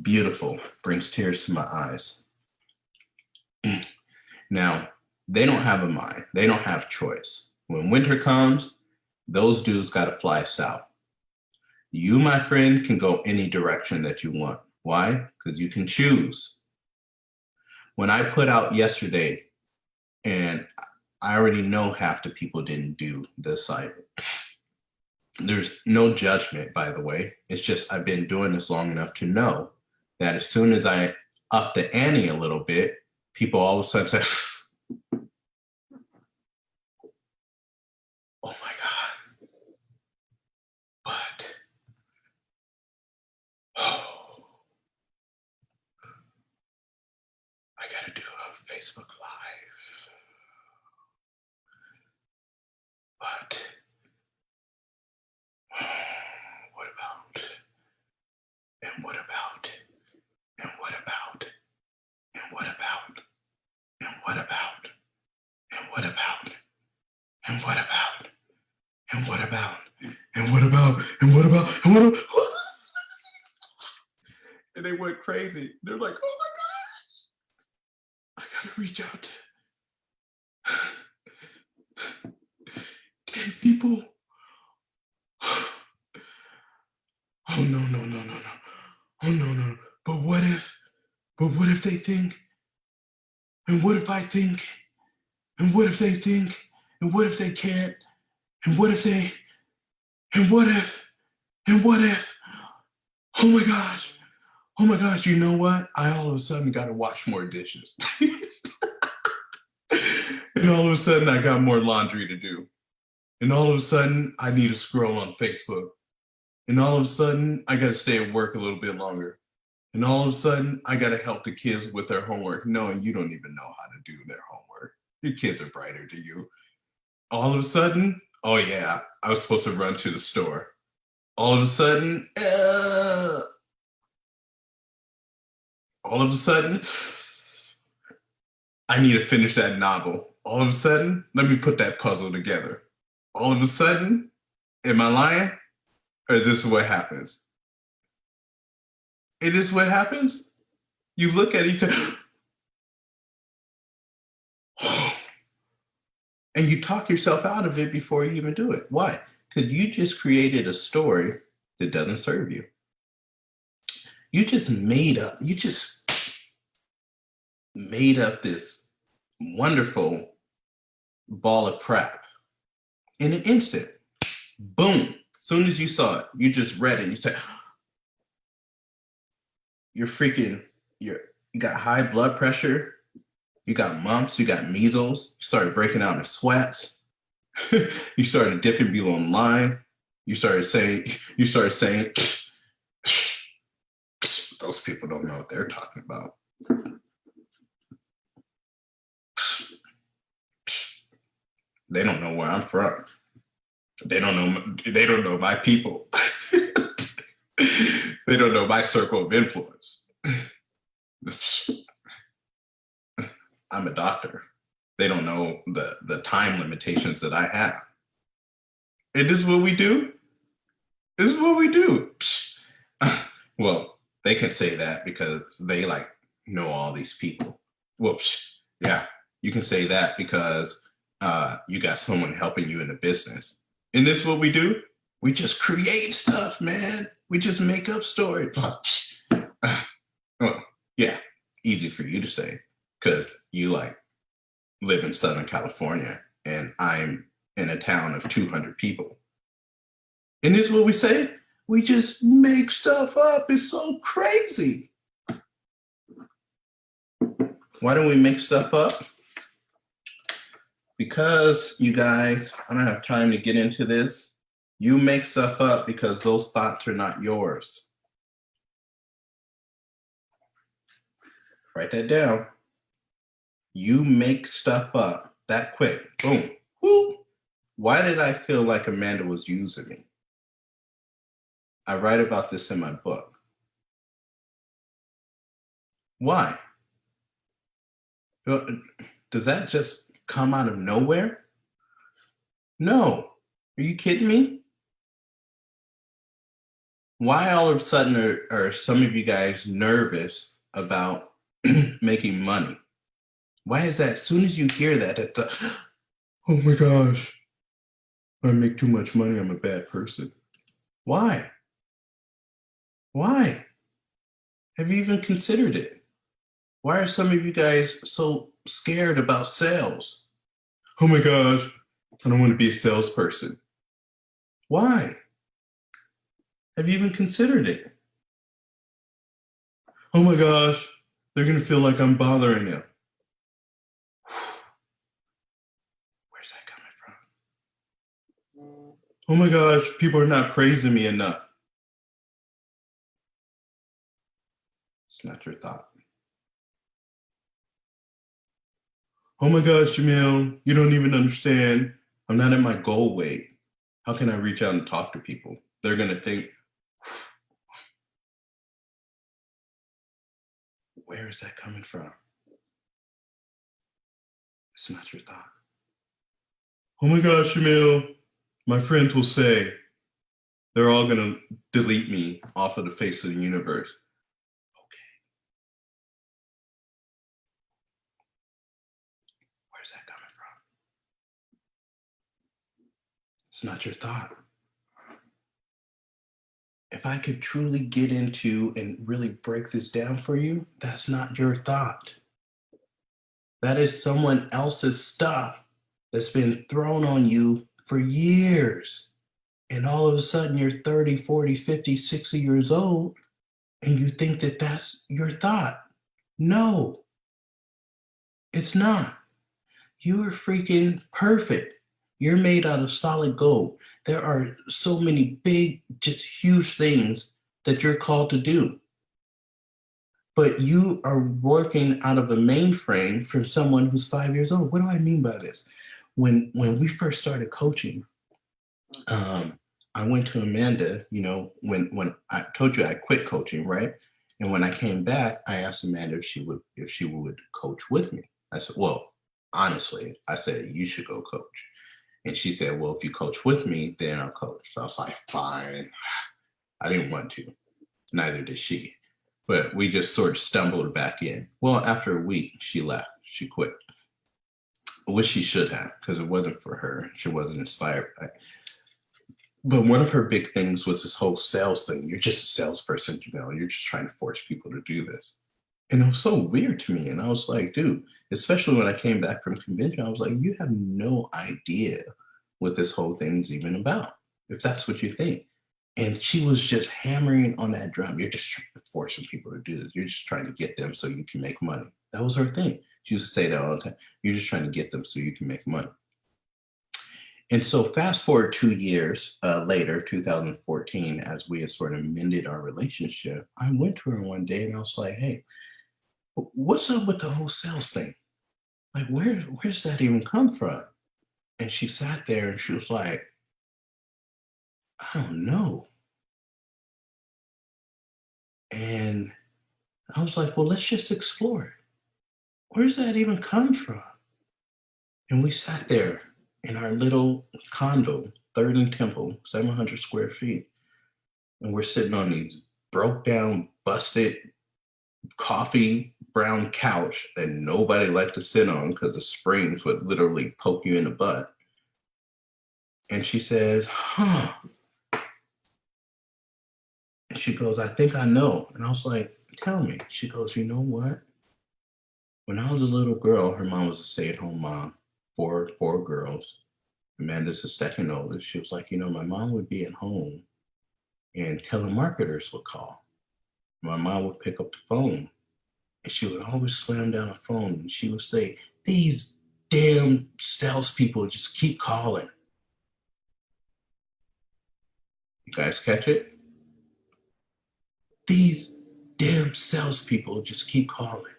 Beautiful, brings tears to my eyes. Now, they don't have a mind. They don't have choice. When winter comes, those dudes got to fly south. You, my friend, can go any direction that you want. Why? Because you can choose. When I put out yesterday, and I already know half the people didn't do the assignment. There's no judgment, by the way. It's just I've been doing this long enough to know that as soon as I up the ante a little bit, people all of a sudden say, oh my God. But, oh, I gotta do a Facebook Live. But, what about, and what about, and what about, and what about, and what about, and what about, and what about, and what about, and what about, and what about, and what about, and they went crazy. They're like, oh my gosh, I gotta reach out to 10 people. Oh no, no, no, no, no. Oh no, no. But what if they think? And what if I think? And what if they think? And what if they can't? And what if they, and what if, and what if? Oh my gosh. Oh my gosh, you know what? I all of a sudden got to wash more dishes. And all of a sudden I got more laundry to do. And all of a sudden I need to scroll on Facebook. And all of a sudden I got to stay at work a little bit longer. And all of a sudden I got to help the kids with their homework, knowing you don't even know how to do their homework. Your kids are brighter than you. All of a sudden, oh yeah, I was supposed to run to the store. All of a sudden, I need to finish that novel. All of a sudden, let me put that puzzle together. All of a sudden, am I lying? Or is this what happens? It is what happens. You look at each other and you talk yourself out of it before you even do it. Why? Because you just created a story that doesn't serve you. You just made up this wonderful ball of crap in an instant. Boom. As soon as you saw it, you just read it and you said, you got high blood pressure, you got mumps, you got measles, you started breaking out in sweats, you started dipping below the line, you started saying, those people don't know what they're talking about. They don't know where I'm from. They don't know. They don't know my people. They don't know my circle of influence. I'm a doctor. They don't know the time limitations that I have. And this is what we do. This is what we do. Well, they can say that because they like know all these people. Whoops. Yeah, you can say that because you got someone helping you in the business. And this is what we do. We just create stuff, man. We just make up stories. Well, yeah, easy for you to say because you like live in Southern California and I'm in a town of 200 people. And this is what we say. We just make stuff up. It's so crazy. Why don't we make stuff up? Because you guys, I don't have time to get into this. You make stuff up because those thoughts are not yours. Write that down. You make stuff up that quick. Boom. Woo. Why did I feel like Amanda was using me? I write about this in my book. Why? Does that just come out of nowhere? No. Are you kidding me? Why all of a sudden are some of you guys nervous about making money? Why is that? As soon as you hear that, it's oh my gosh, I make too much money, I'm a bad person. Why? Why? Have you even considered it? Why are some of you guys so scared about sales? Oh my gosh, I don't want to be a salesperson. Why? Have you even considered it? Oh my gosh, they're going to feel like I'm bothering them. Where's that coming from? Oh my gosh, people are not praising me enough. It's not your thought. Oh my gosh, Jamil, you don't even understand. I'm not at my goal weight. How can I reach out and talk to people? They're going to think, where is that coming from? It's not your thought. Oh my gosh, Jamil, my friends will say they're all going to delete me off of the face of the universe. Okay. Where's that coming from? It's not your thought. If I could truly get into and really break this down for you, that's not your thought. That is someone else's stuff that's been thrown on you for years. And all of a sudden you're 30, 40, 50, 60 years old and you think that that's your thought. No, it's not. You are freaking perfect. You're made out of solid gold. There are so many big, just huge things that you're called to do. But you are working out of a mainframe from someone who's 5 years old. What do I mean by this? When we first started coaching, I went to Amanda, when I told you I quit coaching, right? And when I came back, I asked Amanda if she would coach with me. I said, well, honestly, I said, you should go coach. And she said, well, if you coach with me, then I'll coach. So I was like, fine. I didn't want to. Neither did she. But we just sort of stumbled back in. Well, after a week, she left. She quit. Which she should have, because it wasn't for her. She wasn't inspired by it. But one of her big things was this whole sales thing. You're just a salesperson, You're just trying to force people to do this. And it was so weird to me. And I was like, dude, especially when I came back from convention, I was like, you have no idea what this whole thing is even about, if that's what you think. And she was just hammering on that drum. You're just forcing people to do this. You're just trying to get them so you can make money. That was her thing. She used to say that all the time. You're just trying to get them so you can make money. And so fast forward 2 years later, 2014, as we had sort of mended our relationship, I went to her one day and I was like, hey, what's up with the whole sales thing? Like, where's that even come from? And she sat there and she was like, I don't know. And I was like, well, let's just explore it. Where does that even come from? And we sat there in our little condo, Third and Temple, 700 square feet. And we're sitting on these broke down, busted, coffee brown couch that nobody liked to sit on because the springs would literally poke you in the butt. And she says, huh. And she goes, I think I know. And I was like, tell me. She goes, you know what? When I was a little girl, her mom was a stay-at-home mom, four girls. Amanda's the second oldest. She was like, my mom would be at home and telemarketers would call. My mom would pick up the phone and she would always slam down the phone and she would say, these damn salespeople just keep calling. You guys catch it? These damn salespeople just keep calling.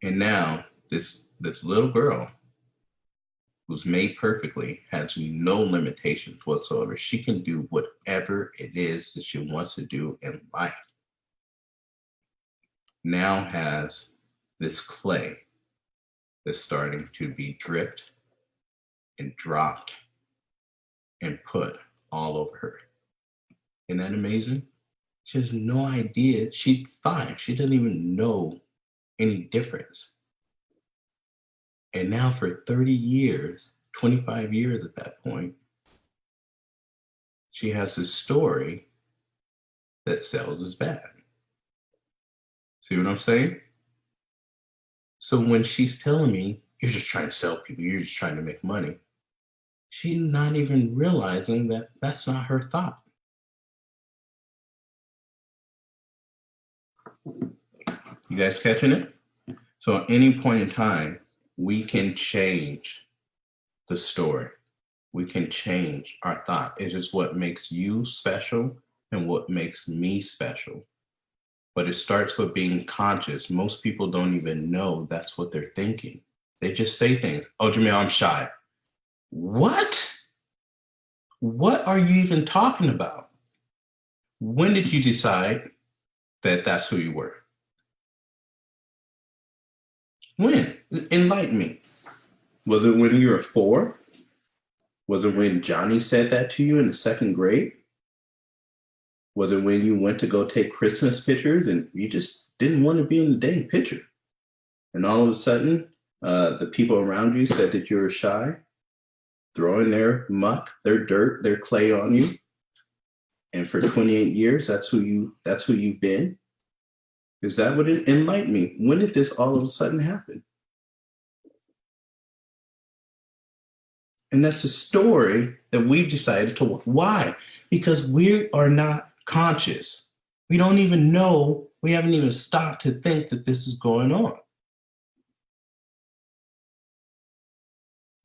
And now this little girl who's made perfectly has no limitations whatsoever. She can do whatever it is that she wants to do in life. Now has this clay that's starting to be dripped and dropped and put all over her. Isn't that amazing? She has no idea. She's 5. She doesn't even know any difference. And now for 30 years, 25 years at that point, she has this story that sells as bad. See what I'm saying? So when she's telling me, you're just trying to sell people, you're just trying to make money, she's not even realizing that that's not her thought. You guys catching it? So at any point in time, we can change the story. We can change our thought. It is what makes you special and what makes me special. But it starts with being conscious. Most people don't even know that's what they're thinking. They just say things. Oh, Jamil, I'm shy. What? What are you even talking about? When did you decide that that's who you were? When? Enlighten me. Was it when you were 4? Was it when Johnny said that to you in the 2nd grade? Was it when you went to go take Christmas pictures and you just didn't want to be in the dang picture? And all of a sudden, the people around you said that you were shy, throwing their muck, their dirt, their clay on you. And for 28 years, that's who you've been. Is that what it enlightened me? When did this all of a sudden happen? And that's a story that we've decided to. Why? Because we are not conscious. We don't even know, we haven't even stopped to think that this is going on.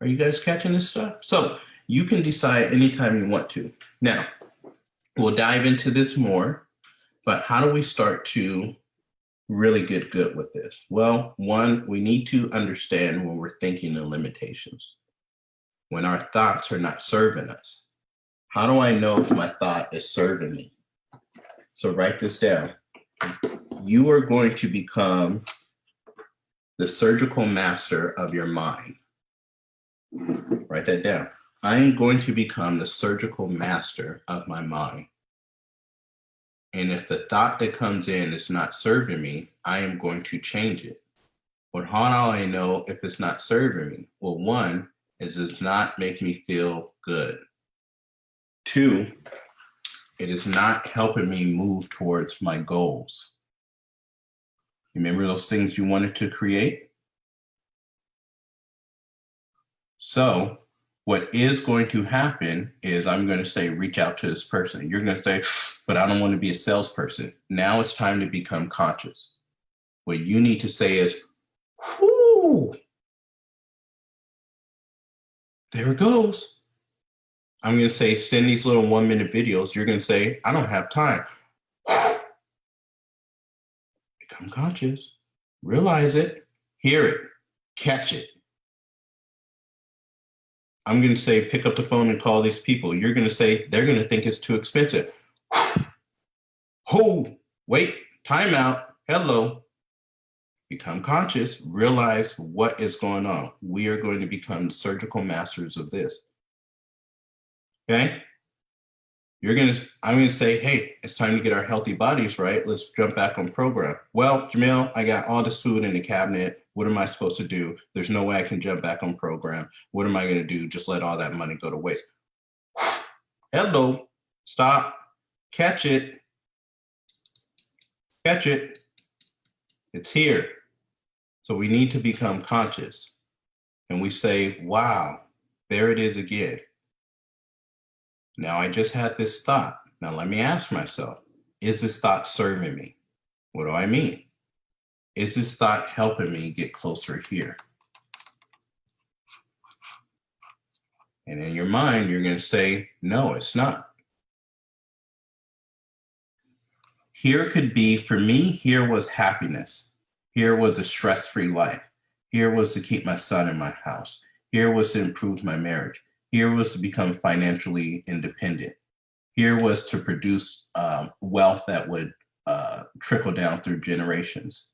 Are you guys catching this stuff? So you can decide anytime you want to. Now, we'll dive into this more, but how do we start to really get good with this? Well, one, we need to understand when we're thinking the limitations. When our thoughts are not serving us. How do I know if my thought is serving me? So write this down. You are going to become the surgical master of your mind. Write that down. I am going to become the surgical master of my mind. And if the thought that comes in is not serving me, I am going to change it. But how do I know if it's not serving me? Well, one, it does not make me feel good. 2, it is not helping me move towards my goals. Remember those things you wanted to create? So what is going to happen is I'm going to say, reach out to this person. You're going to say, but I don't want to be a salesperson. Now it's time to become conscious. What you need to say is, whoo, there it goes. I'm going to say, send these little 1-minute videos. You're going to say, I don't have time. Become conscious. Realize it. Hear it. Catch it. I'm going to say, pick up the phone and call these people. You're going to say, they're going to think it's too expensive. Oh, wait, time out. Hello. Become conscious, realize what is going on. We are going to become surgical masters of this. Okay? I'm going to say, hey, it's time to get our healthy bodies right. Let's jump back on program. Well, Jamil, I got all this food in the cabinet. What am I supposed to do? There's no way I can jump back on program. What am I going to do? Just let all that money go to waste. Hello, stop, catch it. Catch it. It's here. So we need to become conscious. And we say, wow, there it is again. Now I just had this thought. Now let me ask myself, is this thought serving me? What do I mean? Is this thought helping me get closer here? And in your mind, you're going to say, no, it's not. Here could be, for me, here was happiness. Here was a stress-free life. Here was to keep my son in my house. Here was to improve my marriage. Here was to become financially independent. Here was to produce wealth that would trickle down through generations.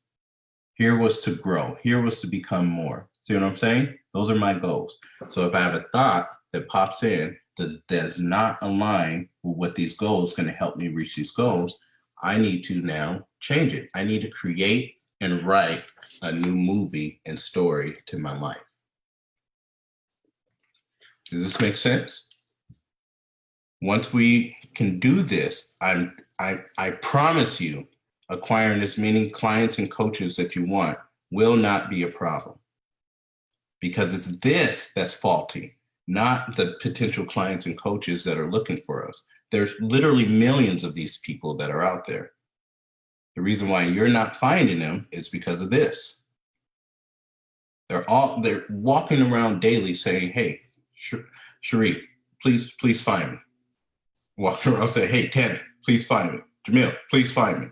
Here was to grow. Here was to become more. See what I'm saying? Those are my goals. So if I have a thought that pops in that does not align with what these goals going to help me reach these goals, I need to now change it. I need to create and write a new movie and story to my life. Does this make sense? Once we can do this, I promise you, acquiring as many clients and coaches that you want will not be a problem. Because it's this that's faulty, not the potential clients and coaches that are looking for us. There's literally millions of these people that are out there. The reason why you're not finding them is because of this. They're walking around daily saying, hey, Sharif, please find me. Walking around saying, hey, Tammy, please find me. Jamil, please find me.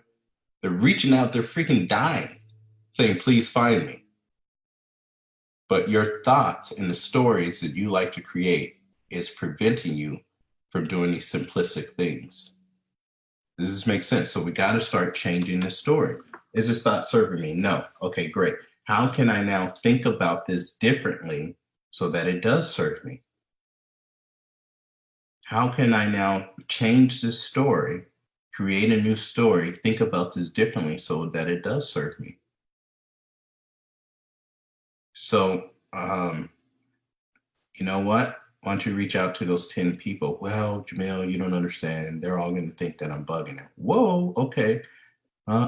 They're reaching out, they're freaking dying, saying, please find me. But your thoughts and the stories that you like to create is preventing you from doing these simplistic things. Does this make sense? So we got to start changing this story. Is this thought serving me? No. Okay, great. How can I now think about this differently so that it does serve me? How can I now change this story, create a new story, think about this differently so that it does serve me? So, you know what? Why don't you reach out to those 10 people? Well, Jamil, you don't understand. They're all going to think that I'm bugging them. Whoa, okay.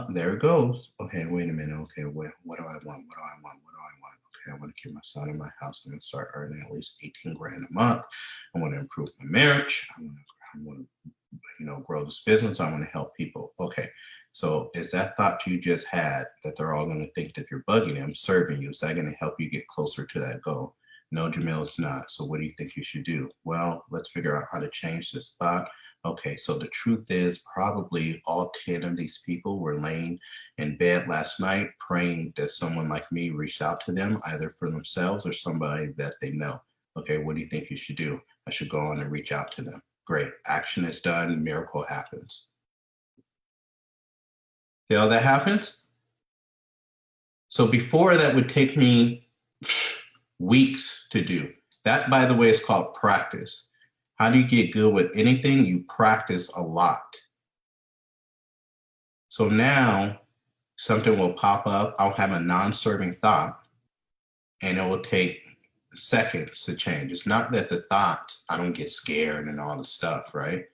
There it goes. Okay, wait a minute. Okay, what do I want? What do I want? What do I want? Okay, I want to keep my son in my house. I'm going to start earning at least 18 grand a month. I want to improve my marriage. I want to, grow this business. I want to help people. Okay, so is that thought you just had that they're all going to think that you're bugging them, serving you? Is that going to help you get closer to that goal? No, Jamil, it's not. So what do you think you should do? Well, let's figure out how to change this thought. Okay, so the truth is probably all 10 of these people were laying in bed last night praying that someone like me reached out to them, either for themselves or somebody that they know. Okay, what do you think you should do? I should go on and reach out to them. Great, action is done, miracle happens. See how that happens? So before that would take me weeks to do. That, by the way, is called practice. How do you get good with anything? You practice a lot. So now something will pop up. I'll have a non-serving thought and it will take seconds to change. It's not that the thoughts, I don't get scared and all the stuff, right?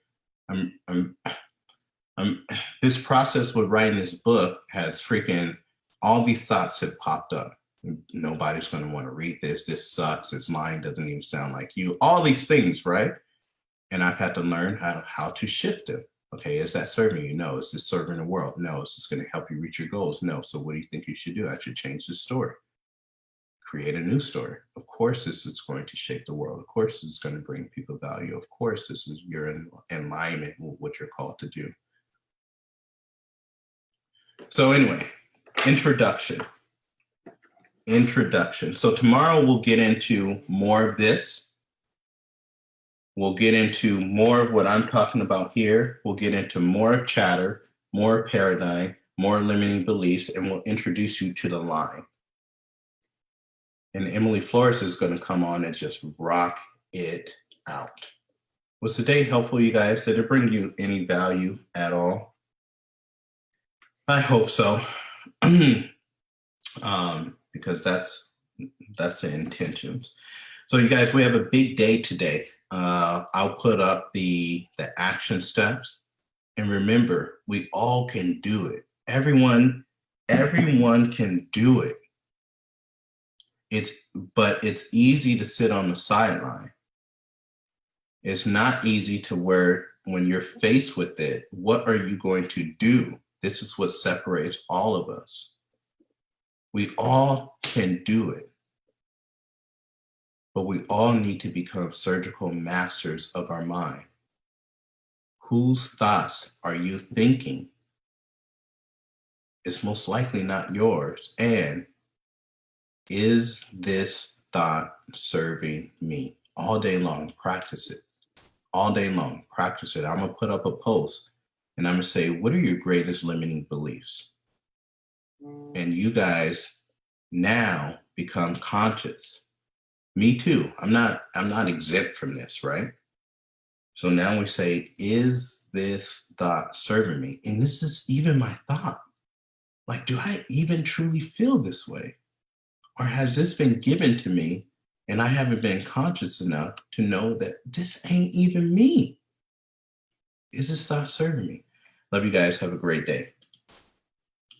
This process with writing this book has freaking, all these thoughts have popped up. Nobody's going to want to read this. This sucks. This line doesn't even sound like you. All these things, right? And I've had to learn how to shift them. Okay, is that serving you? No. Is this serving the world? No. Is this going to help you reach your goals? No. So what do you think you should do? I should change the story. Create a new story. Of course, this is going to shape the world. Of course, this is going to bring people value. Of course, this is you're in alignment with what you're called to do. So anyway, introduction. So tomorrow we'll get into more of this. We'll get into more of what I'm talking about here. We'll get into more of chatter, more paradigm, more limiting beliefs, and we'll introduce you to the line. And Emily Flores is going to come on and just rock it out. Was today helpful, you guys? Did it bring you any value at all? I hope so. Because that's the intentions. So you guys, we have a big day today. I'll put up the action steps. And remember, we all can do it. Everyone can do it. But it's easy to sit on the sideline. It's not easy to where when you're faced with it, what are you going to do? This is what separates all of us. We all can do it. But we all need to become surgical masters of our mind. Whose thoughts are you thinking? It's most likely not yours. And is this thought serving me? All day long, practice it. All day long, practice it. I'm going to put up a post and I'm going to say, what are your greatest limiting beliefs? And you guys now become conscious. Me too. I'm not exempt from this, right? So now we say, is this thought serving me? And this is even my thought. Like, do I even truly feel this way? Or has this been given to me and I haven't been conscious enough to know that this ain't even me? Is this thought serving me? Love you guys. Have a great day.